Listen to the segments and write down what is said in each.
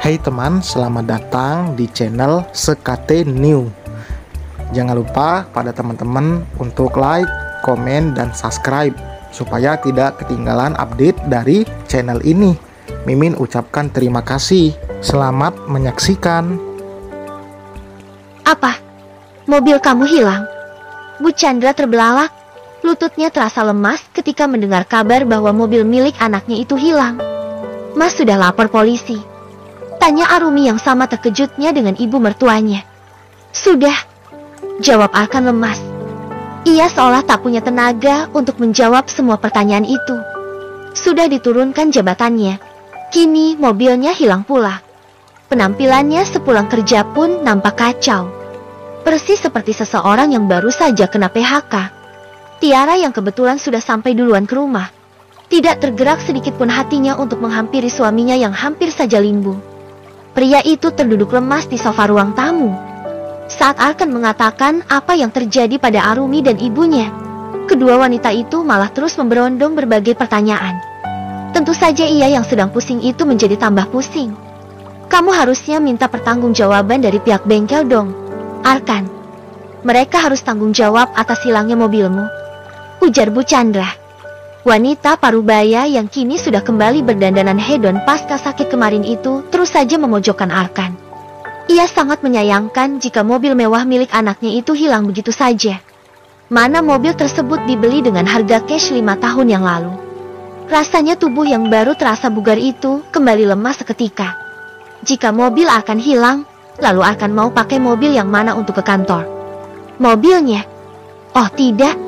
Hai teman, selamat datang di channel Sekate New. Jangan lupa pada teman-teman untuk like, komen, dan subscribe supaya tidak ketinggalan update dari channel ini. Mimin ucapkan terima kasih. Selamat menyaksikan. Apa? Mobil kamu hilang? Bu Chandra terbelalak. Lututnya terasa lemas ketika mendengar kabar bahwa mobil milik anaknya itu hilang. Mas sudah lapor polisi. Tanya Arumi yang sama terkejutnya dengan ibu mertuanya. Sudah, jawab Arkan lemas. Ia seolah tak punya tenaga untuk menjawab semua pertanyaan itu. Sudah diturunkan jabatannya. Kini mobilnya hilang pula. Penampilannya sepulang kerja pun nampak kacau. Persis seperti seseorang yang baru saja kena PHK. Tiara yang kebetulan sudah sampai duluan ke rumah. Tidak tergerak sedikit pun hatinya untuk menghampiri suaminya yang hampir saja limbu. Pria itu terduduk lemas di sofa ruang tamu. Saat Arkan mengatakan apa yang terjadi pada Arumi dan ibunya, kedua wanita itu malah terus memberondong berbagai pertanyaan. Tentu saja ia yang sedang pusing itu menjadi tambah pusing. Kamu harusnya minta pertanggungjawaban dari pihak bengkel dong, Arkan. Mereka harus tanggung jawab atas hilangnya mobilmu, ujar Bu Chandra. Wanita parubaya yang kini sudah kembali berdandanan hedon pasca sakit kemarin itu terus saja memojokkan Arkan. Ia sangat menyayangkan jika mobil mewah milik anaknya itu hilang begitu saja. Mana mobil tersebut dibeli dengan harga cash 5 tahun yang lalu. Rasanya tubuh yang baru terasa bugar itu kembali lemas seketika. Jika mobil akan hilang, lalu Arkan mau pakai mobil yang mana untuk ke kantor? Mobilnya? Oh tidak,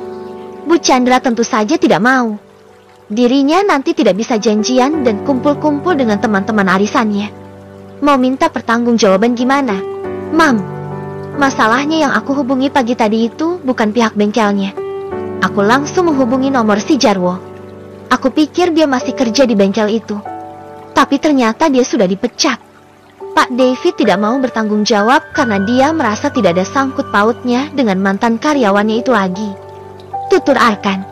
Bu Chandra tentu saja tidak mau. Dirinya nanti tidak bisa janjian dan kumpul-kumpul dengan teman-teman arisannya. Mau minta pertanggungjawaban gimana? Mam, masalahnya yang aku hubungi pagi tadi itu bukan pihak bengkelnya. Aku langsung menghubungi nomor si Jarwo. Aku pikir dia masih kerja di bengkel itu. Tapi ternyata dia sudah dipecat. Pak David tidak mau bertanggung jawab karena dia merasa tidak ada sangkut pautnya dengan mantan karyawannya itu lagi. Tutur Arkan.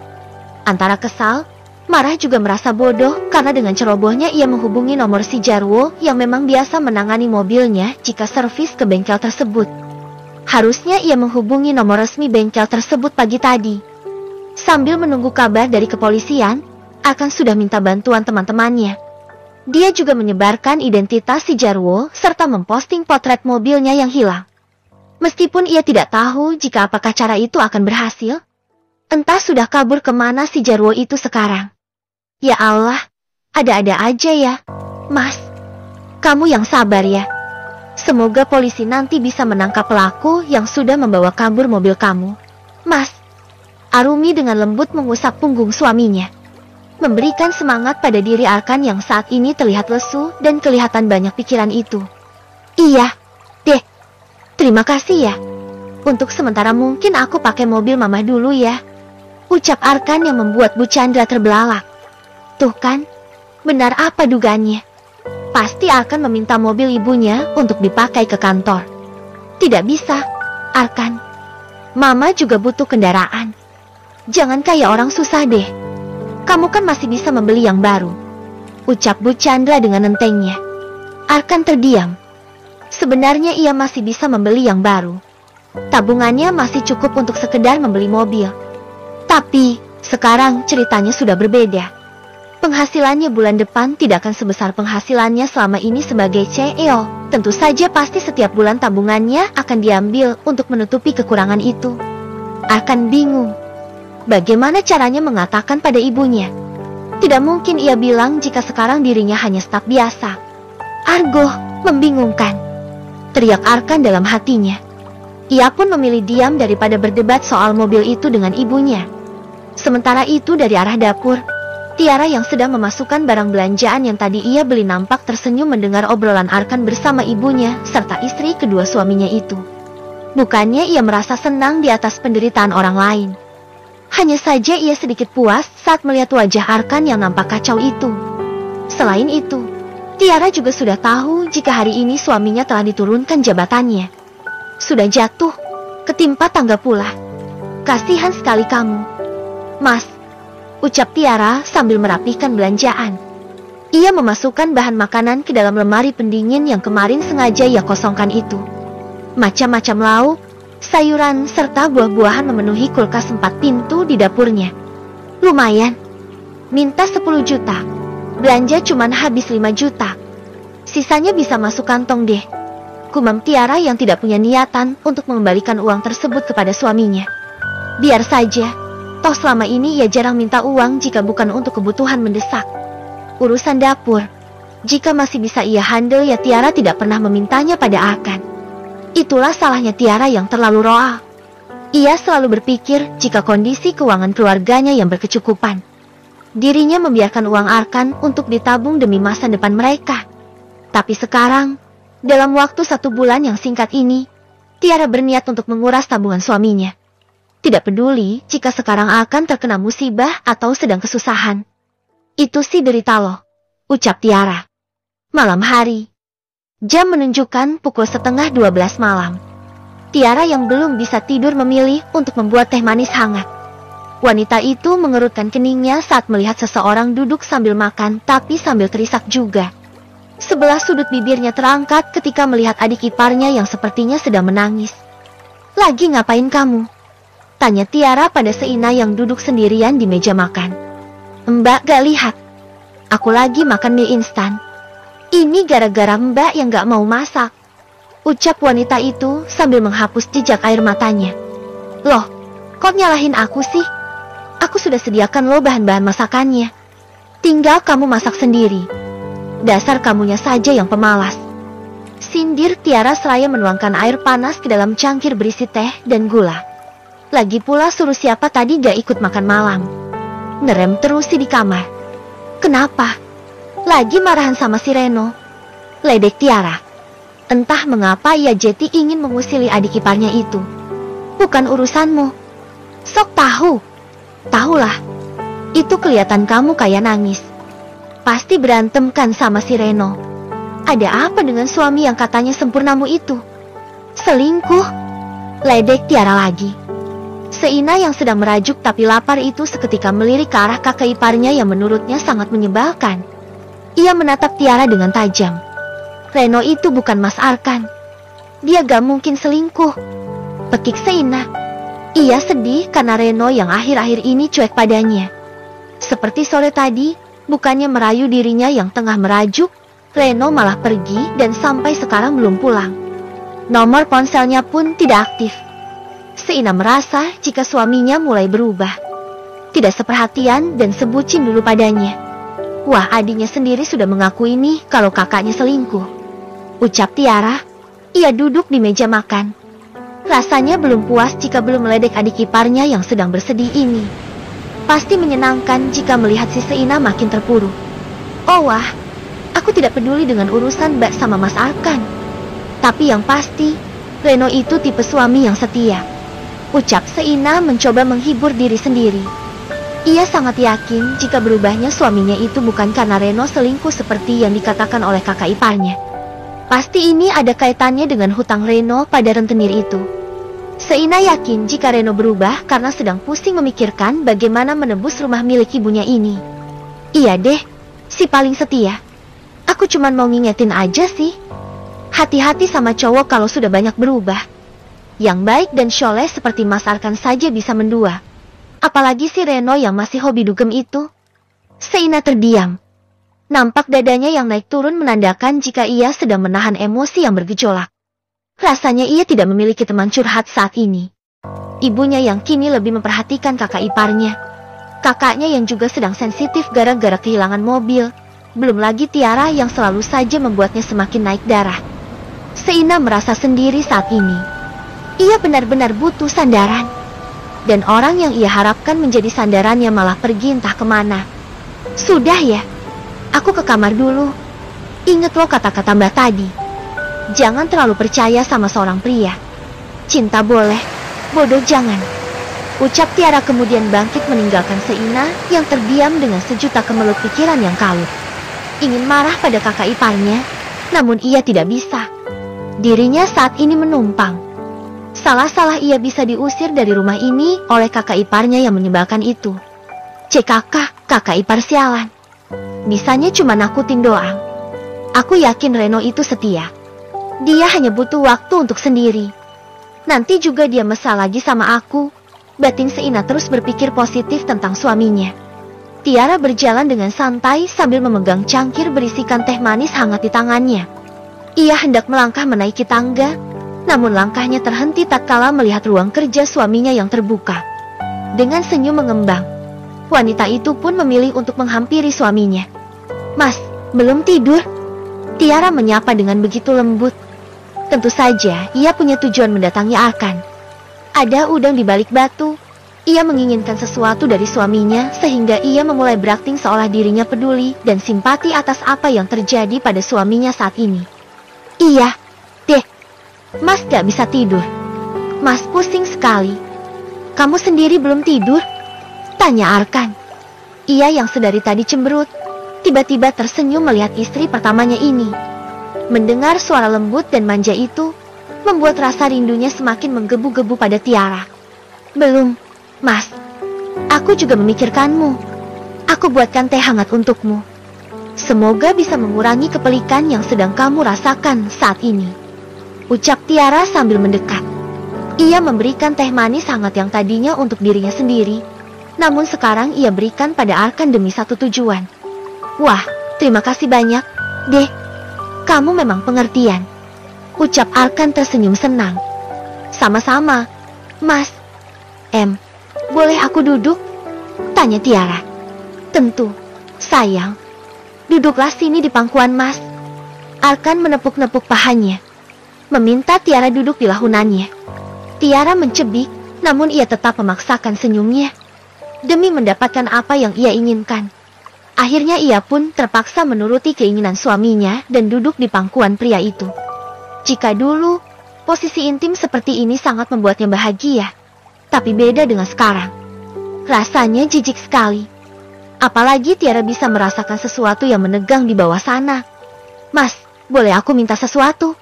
Antara kesal, marah juga merasa bodoh karena dengan cerobohnya ia menghubungi nomor si Jarwo yang memang biasa menangani mobilnya jika servis ke bengkel tersebut. Harusnya ia menghubungi nomor resmi bengkel tersebut pagi tadi. Sambil menunggu kabar dari kepolisian, Arkan sudah minta bantuan teman-temannya. Dia juga menyebarkan identitas si Jarwo serta memposting potret mobilnya yang hilang. Meskipun ia tidak tahu jika apakah cara itu akan berhasil, entah sudah kabur kemana si Jarwo itu sekarang. Ya Allah, ada-ada aja ya. Mas, kamu yang sabar ya. Semoga polisi nanti bisa menangkap pelaku yang sudah membawa kabur mobil kamu. Mas, Arumi dengan lembut mengusap punggung suaminya. Memberikan semangat pada diri Arkan yang saat ini terlihat lesu dan kelihatan banyak pikiran itu. Iya, deh. Terima kasih ya. Untuk sementara mungkin aku pakai mobil mama dulu ya, ucap Arkan yang membuat Bu Chandra terbelalak. Tuh kan, benar apa dugaannya. Pasti Arkan meminta mobil ibunya untuk dipakai ke kantor. Tidak bisa, Arkan. Mama juga butuh kendaraan. Jangan kayak orang susah deh. Kamu kan masih bisa membeli yang baru, ucap Bu Chandra dengan entengnya. Arkan terdiam. Sebenarnya ia masih bisa membeli yang baru. Tabungannya masih cukup untuk sekedar membeli mobil. Tapi, sekarang ceritanya sudah berbeda. Penghasilannya bulan depan tidak akan sebesar penghasilannya selama ini sebagai CEO. Tentu saja pasti setiap bulan tabungannya akan diambil untuk menutupi kekurangan itu. Arkan bingung. Bagaimana caranya mengatakan pada ibunya? Tidak mungkin ia bilang jika sekarang dirinya hanya staf biasa. Argo, membingungkan, teriak Arkan dalam hatinya. Ia pun memilih diam daripada berdebat soal mobil itu dengan ibunya. Sementara itu dari arah dapur, Tiara yang sedang memasukkan barang belanjaan yang tadi ia beli nampak tersenyum mendengar obrolan Arkan bersama ibunya serta istri kedua suaminya itu. Bukannya ia merasa senang di atas penderitaan orang lain. Hanya saja ia sedikit puas saat melihat wajah Arkan yang nampak kacau itu. Selain itu, Tiara juga sudah tahu jika hari ini suaminya telah diturunkan jabatannya. Sudah jatuh, ketimpa tangga pula. Kasihan sekali kamu, Mas, ucap Tiara sambil merapihkan belanjaan. Ia memasukkan bahan makanan ke dalam lemari pendingin yang kemarin sengaja ia kosongkan itu. Macam-macam lauk, sayuran, serta buah-buahan memenuhi kulkas 4 pintu di dapurnya. Lumayan. Minta 10 juta. Belanja cuman habis 5 juta. Sisanya bisa masuk kantong deh. Gumam Tiara yang tidak punya niatan untuk mengembalikan uang tersebut kepada suaminya. Biar saja. Toh selama ini ia jarang minta uang jika bukan untuk kebutuhan mendesak. Urusan dapur, jika masih bisa ia handle ya Tiara tidak pernah memintanya pada Akan. Itulah salahnya Tiara yang terlalu roa. Ia selalu berpikir jika kondisi keuangan keluarganya yang berkecukupan, dirinya membiarkan uang Arkan untuk ditabung demi masa depan mereka. Tapi sekarang, dalam waktu 1 bulan yang singkat ini, Tiara berniat untuk menguras tabungan suaminya. Tidak peduli jika sekarang Akan terkena musibah atau sedang kesusahan. Itu sih derita loh, ucap Tiara. Malam hari. Jam menunjukkan pukul 11:30 malam. Tiara yang belum bisa tidur memilih untuk membuat teh manis hangat. Wanita itu mengerutkan keningnya saat melihat seseorang duduk sambil makan tapi sambil terisak juga. Sebelah sudut bibirnya terangkat ketika melihat adik iparnya yang sepertinya sedang menangis. Lagi ngapain kamu? Tanya Tiara pada Seina yang duduk sendirian di meja makan. Mbak gak lihat. Aku lagi makan mie instan. Ini gara-gara mbak yang gak mau masak. Ucap wanita itu sambil menghapus jejak air matanya. Loh, kok nyalahin aku sih? Aku sudah sediakan lo bahan-bahan masakannya. Tinggal kamu masak sendiri. Dasar kamunya saja yang pemalas. Sindir Tiara seraya menuangkan air panas ke dalam cangkir berisi teh dan gula. Lagi pula suruh siapa tadi gak ikut makan malam. Ngerem terus sih di kamar. Kenapa? Lagi marahan sama si Reno. Ledek Tiara. Entah mengapa ia jeti ingin mengusili adik iparnya itu. Bukan urusanmu. Sok tahu. Tahulah. Itu kelihatan kamu kayak nangis. Pasti berantem kan sama si Reno. Ada apa dengan suami yang katanya sempurnamu itu? Selingkuh? Ledek Tiara lagi. Seina yang sedang merajuk tapi lapar itu seketika melirik ke arah kakak iparnya yang menurutnya sangat menyebalkan. Ia menatap Tiara dengan tajam. Reno itu bukan Mas Arkan. Dia gak mungkin selingkuh. Pekik Seina. Ia sedih karena Reno yang akhir-akhir ini cuek padanya. Seperti sore tadi, bukannya merayu dirinya yang tengah merajuk, Reno malah pergi dan sampai sekarang belum pulang. Nomor ponselnya pun tidak aktif. Seina merasa jika suaminya mulai berubah. Tidak seperhatian dan sebucin dulu padanya. Wah, adiknya sendiri sudah mengakui nih kalau kakaknya selingkuh. Ucap Tiara. Ia duduk di meja makan. Rasanya belum puas jika belum meledek adik iparnya yang sedang bersedih ini. Pasti menyenangkan jika melihat si Seina makin terpuruk. Oh wah, aku tidak peduli dengan urusan Mbak sama Mas Arkan. Tapi yang pasti, Reno itu tipe suami yang setia. Ucap Seina mencoba menghibur diri sendiri. Ia sangat yakin jika berubahnya suaminya itu bukan karena Reno selingkuh seperti yang dikatakan oleh kakak iparnya. Pasti ini ada kaitannya dengan hutang Reno pada rentenir itu. Seina yakin jika Reno berubah karena sedang pusing memikirkan bagaimana menebus rumah milik ibunya ini. Iya deh, si paling setia. Aku cuma mau ngingetin aja sih. Hati-hati sama cowok kalau sudah banyak berubah. Yang baik dan soleh seperti Mas Arkan saja bisa mendua. Apalagi si Reno yang masih hobi dugem itu. Seina terdiam. Nampak dadanya yang naik turun menandakan jika ia sedang menahan emosi yang bergejolak. Rasanya ia tidak memiliki teman curhat saat ini. Ibunya yang kini lebih memperhatikan kakak iparnya. Kakaknya yang juga sedang sensitif gara-gara kehilangan mobil. Belum lagi Tiara yang selalu saja membuatnya semakin naik darah. Seina merasa sendiri saat ini. Ia benar-benar butuh sandaran. Dan orang yang ia harapkan menjadi sandarannya malah pergi entah kemana. Sudah ya, aku ke kamar dulu. Ingat lo kata-kata Mbak tadi. Jangan terlalu percaya sama seorang pria. Cinta boleh, bodoh jangan. Ucap Tiara kemudian bangkit meninggalkan Seina yang terdiam dengan sejuta kemelut pikiran yang kalut. Ingin marah pada kakak iparnya, namun ia tidak bisa. Dirinya saat ini menumpang. Salah-salah ia bisa diusir dari rumah ini oleh kakak iparnya yang menyebalkan itu. CKK, kakak ipar sialan. bisanya cuma nakutin doang. Aku yakin Reno itu setia. Dia hanya butuh waktu untuk sendiri. Nanti juga dia mesra lagi sama aku. Batin Seina terus berpikir positif tentang suaminya. Tiara berjalan dengan santai sambil memegang cangkir berisikan teh manis hangat di tangannya. Ia hendak melangkah menaiki tangga, namun langkahnya terhenti tatkala melihat ruang kerja suaminya yang terbuka. Dengan senyum mengembang, wanita itu pun memilih untuk menghampiri suaminya. "Mas, belum tidur?" Tiara menyapa dengan begitu lembut. Tentu saja ia punya tujuan mendatangi Arkan. Ada udang di balik batu. Ia menginginkan sesuatu dari suaminya sehingga ia memulai berakting seolah dirinya peduli dan simpati atas apa yang terjadi pada suaminya saat ini. "Iya, deh. Mas gak bisa tidur. Mas pusing sekali. Kamu sendiri belum tidur?" tanya Arkan. Ia yang sedari tadi cemberut, tiba-tiba tersenyum melihat istri pertamanya ini. Mendengar suara lembut dan manja itu, membuat rasa rindunya semakin menggebu-gebu pada Tiara. "Belum, Mas. Aku juga memikirkanmu. Aku buatkan teh hangat untukmu. Semoga bisa mengurangi kepelikan yang sedang kamu rasakan saat ini," ucap Tiara sambil mendekat. Ia memberikan teh manis hangat yang tadinya untuk dirinya sendiri, namun sekarang ia berikan pada Arkan demi satu tujuan. "Wah, terima kasih banyak, Deh. Kamu memang pengertian," ucap Arkan tersenyum senang. "Sama-sama, Mas. Boleh aku duduk?" tanya Tiara. "Tentu, sayang. Duduklah sini di pangkuan Mas." Arkan menepuk-nepuk pahanya, meminta Tiara duduk di lahunannya. Tiara mencebik, namun ia tetap memaksakan senyumnya demi mendapatkan apa yang ia inginkan. Akhirnya ia pun terpaksa menuruti keinginan suaminya dan duduk di pangkuan pria itu. Jika dulu, posisi intim seperti ini sangat membuatnya bahagia, tapi beda dengan sekarang. Rasanya jijik sekali. Apalagi Tiara bisa merasakan sesuatu yang menegang di bawah sana. "Mas, boleh aku minta sesuatu?"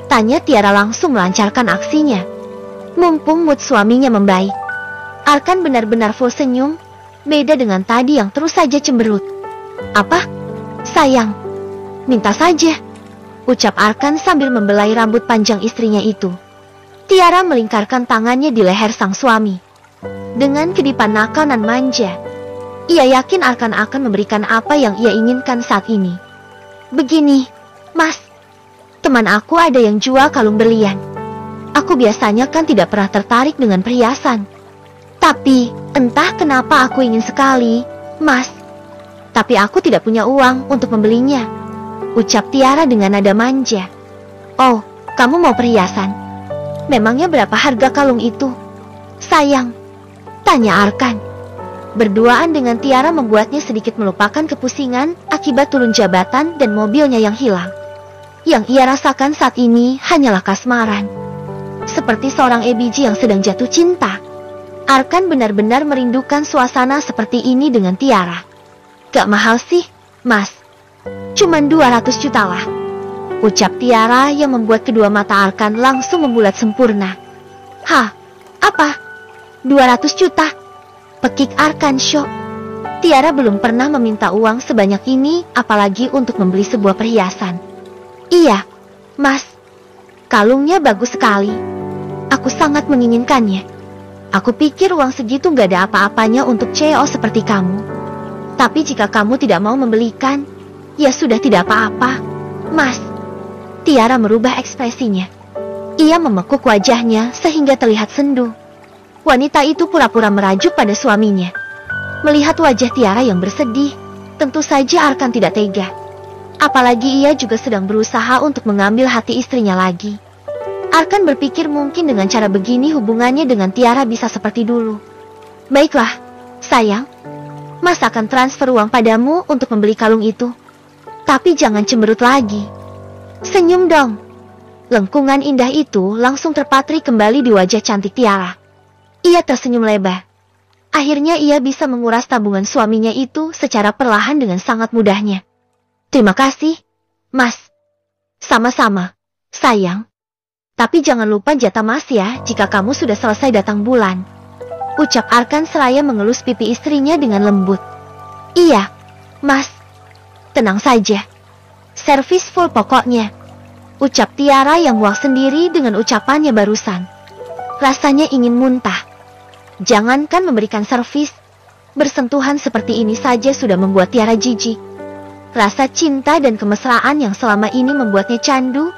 tanya Tiara langsung melancarkan aksinya. Mumpung mood suaminya membaik, Arkan benar-benar full senyum, beda dengan tadi yang terus saja cemberut. "Apa? Sayang, minta saja," ucap Arkan sambil membelai rambut panjang istrinya itu. Tiara melingkarkan tangannya di leher sang suami. Dengan kedipan nakal dan manja, ia yakin Arkan akan memberikan apa yang ia inginkan saat ini. "Begini, Mas, teman aku ada yang jual kalung berlian. Aku biasanya kan tidak pernah tertarik dengan perhiasan. Tapi, entah kenapa aku ingin sekali, Mas. Tapi aku tidak punya uang untuk membelinya," ucap Tiara dengan nada manja. "Oh, kamu mau perhiasan? Memangnya berapa harga kalung itu, sayang?" tanya Arkan. Berduaan dengan Tiara membuatnya sedikit melupakan kepusingan akibat turun jabatan dan mobilnya yang hilang. Yang ia rasakan saat ini hanyalah kasmaran. Seperti seorang EBG yang sedang jatuh cinta, Arkan benar-benar merindukan suasana seperti ini dengan Tiara. "Gak mahal sih, Mas. Cuman 200 juta lah," ucap Tiara yang membuat kedua mata Arkan langsung membulat sempurna. "Hah? Apa? 200 juta? Pekik Arkan syok. Tiara belum pernah meminta uang sebanyak ini, apalagi untuk membeli sebuah perhiasan. "Iya, Mas. Kalungnya bagus sekali. Aku sangat menginginkannya. Aku pikir uang segitu gak ada apa-apanya untuk CEO seperti kamu. Tapi jika kamu tidak mau membelikan, ya sudah tidak apa-apa, Mas." Tiara merubah ekspresinya. Ia memekuk wajahnya sehingga terlihat sendu. Wanita itu pura-pura merajuk pada suaminya. Melihat wajah Tiara yang bersedih, tentu saja Arkan tidak tega. Apalagi ia juga sedang berusaha untuk mengambil hati istrinya lagi. Arkan berpikir mungkin dengan cara begini hubungannya dengan Tiara bisa seperti dulu. "Baiklah, sayang. Mas akan transfer uang padamu untuk membeli kalung itu. Tapi jangan cemberut lagi. Senyum dong." Lengkungan indah itu langsung terpatri kembali di wajah cantik Tiara. Ia tersenyum lebar. Akhirnya ia bisa menguras tabungan suaminya itu secara perlahan dengan sangat mudahnya. "Terima kasih, Mas." "Sama-sama, sayang. Tapi jangan lupa jatah Mas ya jika kamu sudah selesai datang bulan," ucap Arkan seraya mengelus pipi istrinya dengan lembut. "Iya, Mas. Tenang saja. Servis full pokoknya. Ucap Tiara yang muak sendiri dengan ucapannya barusan. Rasanya ingin muntah. Jangankan memberikan servis, bersentuhan seperti ini saja sudah membuat Tiara jijik. Rasa cinta dan kemesraan yang selama ini membuatnya candu,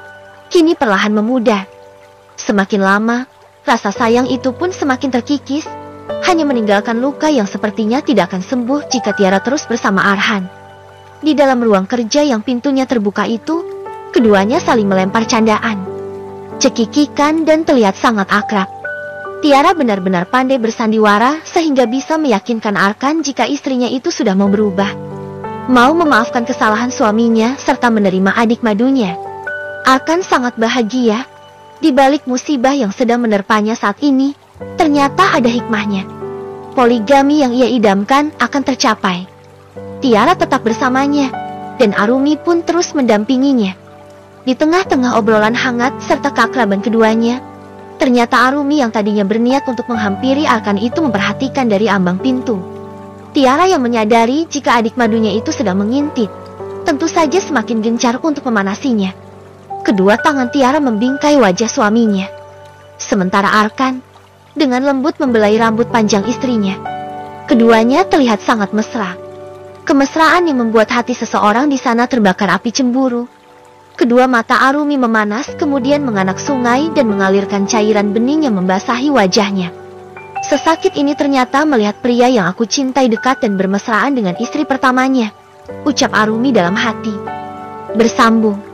kini perlahan memudar. Semakin lama, rasa sayang itu pun semakin terkikis, hanya meninggalkan luka yang sepertinya tidak akan sembuh jika Tiara terus bersama Arhan. Di dalam ruang kerja yang pintunya terbuka itu, keduanya saling melempar candaan, cekikikan dan terlihat sangat akrab. Tiara benar-benar pandai bersandiwara sehingga bisa meyakinkan Arkan jika istrinya itu sudah mau berubah, mau memaafkan kesalahan suaminya serta menerima adik madunya. Arkan sangat bahagia. Di balik musibah yang sedang menerpanya saat ini, ternyata ada hikmahnya. Poligami yang ia idamkan akan tercapai. Tiara tetap bersamanya, dan Arumi pun terus mendampinginya. Di tengah-tengah obrolan hangat serta keakraban keduanya, ternyata Arumi yang tadinya berniat untuk menghampiri Arkan itu memperhatikan dari ambang pintu. Tiara yang menyadari jika adik madunya itu sedang mengintip, tentu saja semakin gencar untuk memanasinya. Kedua tangan Tiara membingkai wajah suaminya. Sementara Arkan dengan lembut membelai rambut panjang istrinya. Keduanya terlihat sangat mesra. Kemesraan yang membuat hati seseorang di sana terbakar api cemburu. Kedua mata Arumi memanas kemudian menganak sungai dan mengalirkan cairan bening yang membasahi wajahnya. Sesakit ini ternyata melihat pria yang aku cintai dekat dan bermesraan dengan istri pertamanya, ucap Arumi dalam hati. Bersambung.